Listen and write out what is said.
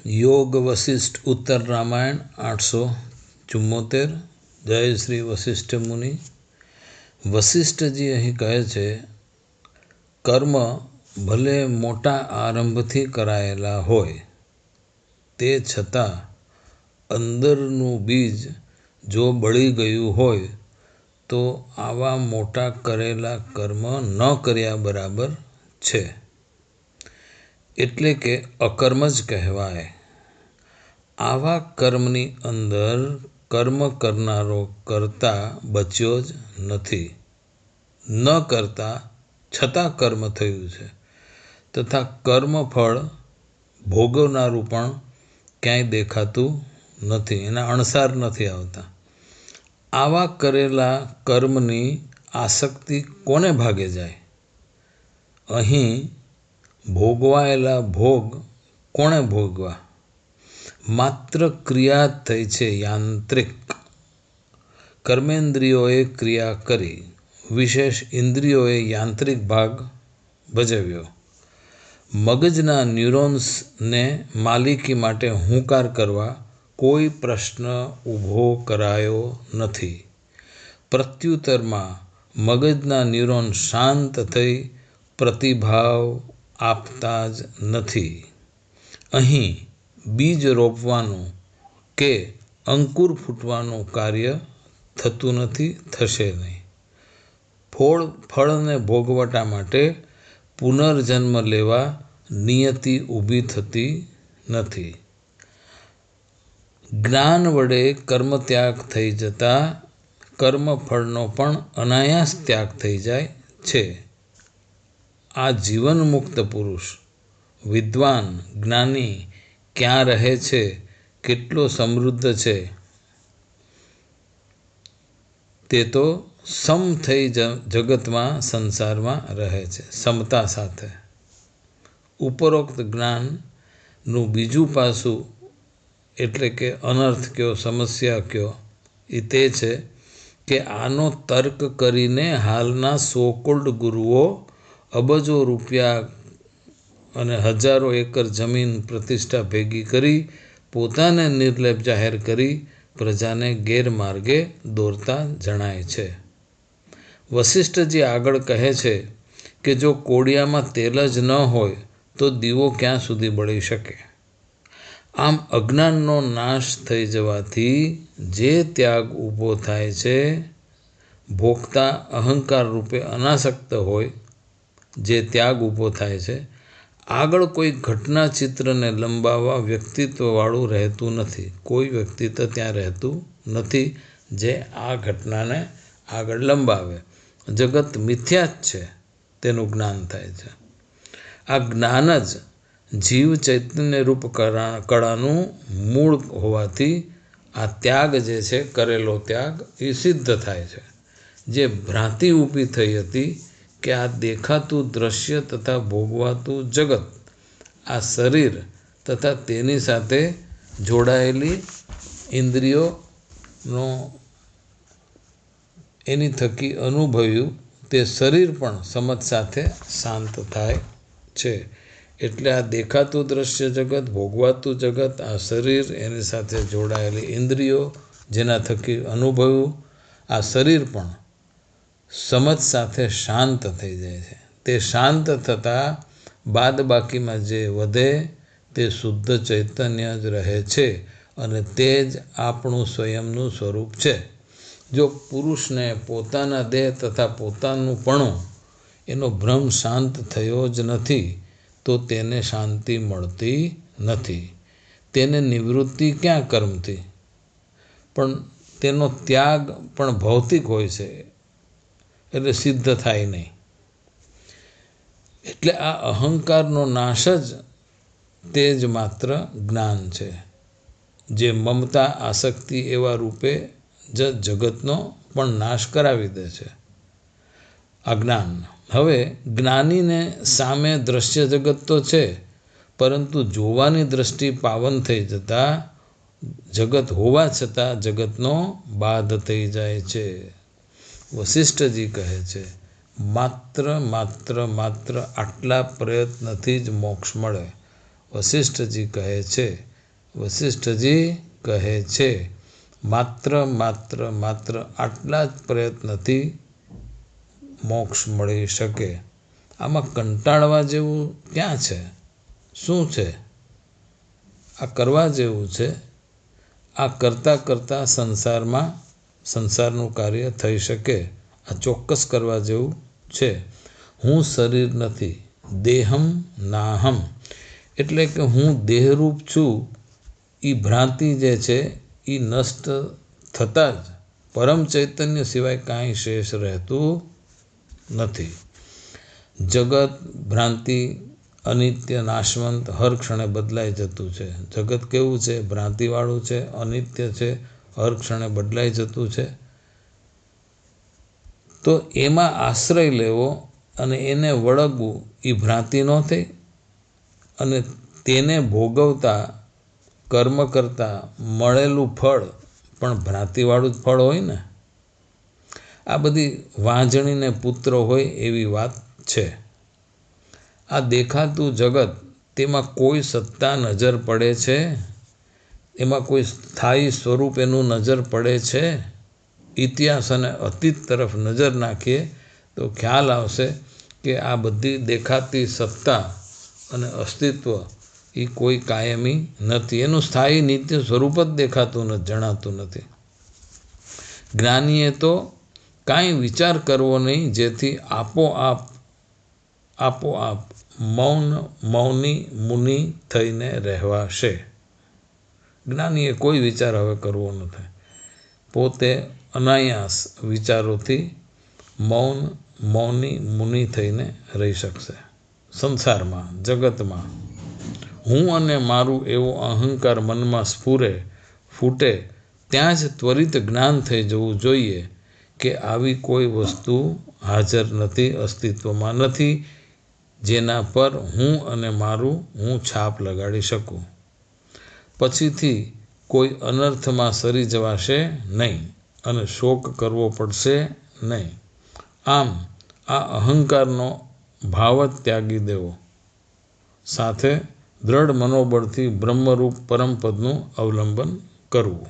योग वशिष्ठ उत्तर रामायण 874। जय श्री वशिष्ठ मुनि। વશિષ્ઠજી અહીં કહે છે, કર્મ ભલે મોટા આરંભથી કરાયેલા હોય, તે છતાં અંદરનું બીજ જો બળી ગયું હોય તો આવા મોટા કરેલા કર્મ ન કર્યા બરાબર છે, એટલે કે અકર્મ જ કહેવાય. આવા કર્મની અંદર કર્મ કરનારો કરતા બચ્યો જ નથી. ન કરતા છતાં કર્મ થયું છે, તથા કર્મફળ ભોગવનારું પણ ક્યાંય દેખાતું નથી, એના અણસાર નથી આવતા. આવા કરેલા કર્મની આસક્તિ કોને ભાગે જાય? અહીં ભોગવાયેલા ભોગ કોણે ભોગવા? માત્ર ક્રિયા થઈ છે યાંત્રિક. કર્મેન્દ્રિયોએ ક્રિયા કરી, વિશેષ ઇન્દ્રિયોએ યાંત્રિક ભાગ ભજવ્યો. મગજના ન્યુરોન્સને માલિકી માટે હુંકાર કરવા કોઈ પ્રશ્ન ઊભો કરાયો નથી. પ્રત્યુત્તરમાં મગજના ન્યુરોન શાંત થઈ પ્રતિભાવ આપતા જ નથી. અહીં બીજ રોપવાનું કે અંકુર ફૂટવાનું કાર્ય થતું નથી, થશે નહીં. ફળને ભોગવટા માટે પુનર્જન્મ લેવા નિયતિ ઊભી થતી નથી. જ્ઞાન વડે કર્મત્યાગ થઈ જતા કર્મફળનો પણ અનાયાસ ત્યાગ થઈ જાય છે. આ જીવનમુક્ત પુરુષ, વિદ્વાન, જ્ઞાની ક્યાં રહે છે, કેટલો સમૃદ્ધ છે, તે તો સમ થઈ જગતમાં સંસારમાં રહે છે, સમતા સાથે. ઉપરોક્ત જ્ઞાનનું બીજું પાસું એટલે કે અનર્થ કયો, સમસ્યા કયો, એ તે છે કે આનો તર્ક કરીને હાલના સો-કોલ્ડ ગુરુઓ અબજો રૂપિયા અને હજારો એકર જમીન પ્રતિષ્ઠા ભેગી કરી પોતાને નિર્લેપ જાહેર કરી પ્રજાને ગેરમાર્ગે દોરતા જણાય છે. વશિષ્ઠજી આગળ કહે છે કે જો કોડિયામાં તેલ જ ન હોય તો દીવો ક્યાં સુધી બળી શકે? આમ અજ્ઞાનનો નાશ થઈ જવાથી જે ત્યાગ ઊભો થાય છે, ભોગતા અહંકાર રૂપે અનાસક્ત હોય જે ત્યાગ ઊભો થાય છે, આગળ કોઈ ઘટના ચિત્રને લંબાવવા વ્યક્તિત્વવાળું રહેતું નથી. કોઈ વ્યક્તિત્વ ત્યાં રહેતું નથી જે આ ઘટનાને આગળ લંબાવે. જગત મિથ્યા જ છે તેનું જ્ઞાન થાય છે. આ જ્ઞાન જ જીવ ચૈતન્ય રૂપ કળાનું મૂળ હોવાથી આ ત્યાગ જે છે, કરેલો ત્યાગ, એ સિદ્ધ થાય છે. જે ભ્રાંતિ ઊભી થઈ હતી કે આ દેખાતું દ્રશ્ય તથા ભોગવાતું જગત, આ શરીર તથા તેની સાથે જોડાયેલી ઇન્દ્રિયોનો એની થકી અનુભવ્યું તે શરીર પણ સમજ સાથે શાંત થાય છે. એટલે આ દેખાતું દ્રશ્ય જગત, ભોગવાતું જગત, આ શરીર, એની સાથે જોડાયેલી ઇન્દ્રિયો, જેના થકી અનુભવ્યું આ શરીર પણ સમજ સાથે શાંત થઈ જાય છે. તે શાંત થતાં બાદ બાકીમાં જે વધે તે શુદ્ધ ચૈતન્ય જ રહે છે અને તે જ આપણું સ્વયંનું સ્વરૂપ છે. જો પુરુષને પોતાના દેહ તથા પોતાનું પણું, એનો ભ્રમ શાંત થયો જ નથી તો તેને શાંતિ મળતી નથી. તેને નિવૃત્તિ ક્યાં કર્મથી? પણ તેનો ત્યાગ પણ ભૌતિક હોય છે, એટલે સિદ્ધ થાય નહીં. એટલે આ અહંકારનો નાશ જ તે જ માત્ર જ્ઞાન છે, જે મમતા, આસક્તિ એવા રૂપે જ જગતનો પણ નાશ કરાવી દે છે. આ જ્ઞાન. હવે જ્ઞાનીને સામે દ્રશ્ય જગત તો છે, પરંતુ જોવાની દ્રષ્ટિ પાવન થઈ જતા જગત હોવા છતાં જગતનો બાધ થઈ જાય છે. વશિષ્ઠજી કહે છે, માત્ર આટલા પ્રયત્નથી જ મોક્ષ મળે. વશિષ્ઠજી કહે છે વશિષ્ઠજી કહે છે, માત્ર આટલા જ પ્રયત્નથી મોક્ષ મળી શકે. આમાં કંટાળવા જેવું ક્યાં છે? શું છે? આ કરવા જેવું છે. આ કરતાં સંસારનું કાર્ય થઈ શકે. આ ચોક્કસ કરવા જેવું છે. હું શરીર નથી, દેહમ નાહમ, એટલે કે હું દેહરૂપ છું. એ ભ્રાંતિ જે છે એ નષ્ટ થતાં જ પરમ ચૈતન્ય સિવાય કાંઈ શેષ રહેતું નથી. જગત ભ્રાંતિ અનિત્ય નાશવંત હર ક્ષણે બદલાઈ જતું છે. જગત કેવું છે? ભ્રાંતિવાળું છે, અનિત્ય છે, હર ક્ષણે બદલાઈ જતું છે. તો એમાં આશ્રય લેવો અને એને વળગવું એ ભ્રાંતિ ન થઈ? અને તેને ભોગવતા કર્મ કરતા મળેલું ફળ પણ ભ્રાંતિવાળું જ ફળ હોય ને? આ બધી વાંજણીને પુત્ર હોય એવી વાત છે. આ દેખાતું જગત, તેમાં કોઈ સત્તા નજર પડે છે? એમાં કોઈ સ્થાયી સ્વરૂપ એનું નજર પડે છે? ઇતિહાસ અને અતીત તરફ નજર નાખીએ તો ખ્યાલ આવશે કે આ બધી દેખાતી સત્તા અને અસ્તિત્વ એ કોઈ કાયમી નથી. એનું સ્થાયી નિત્ય સ્વરૂપ જ દેખાતું નથી, જણાતું નથી. જ્ઞાનીએ તો કાંઈ વિચાર કરવો નહીં, જેથી આપોઆપ મૌની મુનિ થઈને રહેવાશે. જ્ઞાનીએ કોઈ વિચાર હવે કરવો નથી. પોતે અનાયાસ વિચારોથી મૌની મુનિ થઈને રહી શકશે. સંસારમાં, જગતમાં હું અને મારું એવો અહંકાર મનમાં ફૂટે ત્યાં જ ત્વરિત જ્ઞાન થઈ જવું જોઈએ કે આવી કોઈ વસ્તુ હાજર નથી, અસ્તિત્વમાં નથી, જેના પર હું અને મારું હું છાપ લગાડી શકું. પછીથી કોઈ અનર્થમાં સરી જવાશે નહીં અને શોક કરવો પડશે નહીં. આમ આ અહંકારનો ભાવ જ ત્યાગી દેવો, સાથે દ્રઢ મનોબળથી બ્રહ્મરૂપ પરમપદનું અવલંબન કરવું.